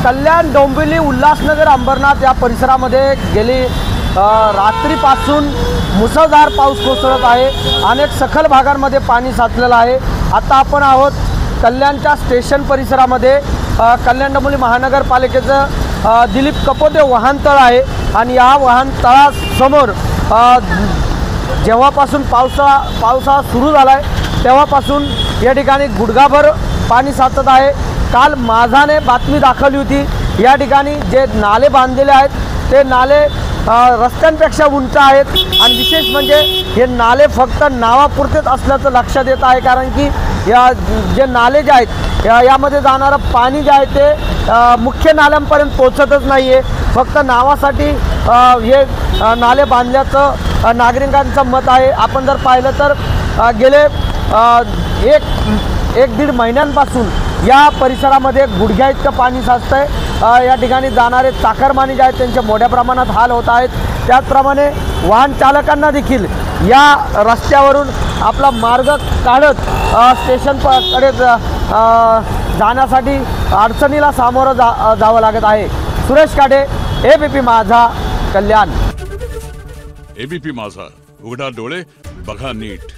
कल्याण डोंबिवली उल्हासनगर अंबरनाथ या परिसरामध्ये गेली रात्रीपासून मुसळधार पाऊस कोसळत आहे। अनेक सखल भागांमध्ये पाणी साचलेलं आहे। आता आपण आहोत कल्याणच्या स्टेशन परिसरामध्ये। कल्याण डोंबिवली महानगरपालिकेचं दिलीप कपोते वाहनतळ आहे आणि या वाहनतळासमोर जेव्हापासून पावसाळा सुरू झाला आहे तेव्हापासून या ठिकाणी गुडघाभर पाणी साचत आहे। काल माझाने बातमी दाखवली होती, या ठिकाणी जे नाले बांधलेले आहेत ते नाले रस्त्यांपेक्षा उंच आहेत आणि विशेष म्हणजे हे नाले फक्त नावापुरतेच असल्याचं लक्षात येत आहे, कारण की या जे नाले जे आहेत यामध्ये जाणारं पाणी जे आहे ते मुख्य नाल्यांपर्यंत पोहोचतच नाही आहे, फक्त नावासाठी हे नाले बांधल्याचं नागरिकांचं मत आहे। आपण जर पाहिलं तर गेले एक दीड महिन्यांपासून या परिसरामध्ये गुडघ्या इतकं पाणी साचतं आहे। या ठिकाणी जाणारे चाकरमानी जे आहेत त्यांचे मोठ्या प्रमाणात हाल होत आहेत। त्याचप्रमाणे वाहन चालकांना देखील या रस्त्यावरून आपला मार्ग काढत स्टेशनकडे जाण्यासाठी अडचणीला सामोरं जावं लागत आहे। सुरेश काटे, एबीपी माझा, कल्याण। एबीपी माझा, उघडा डोळे बघा नीट।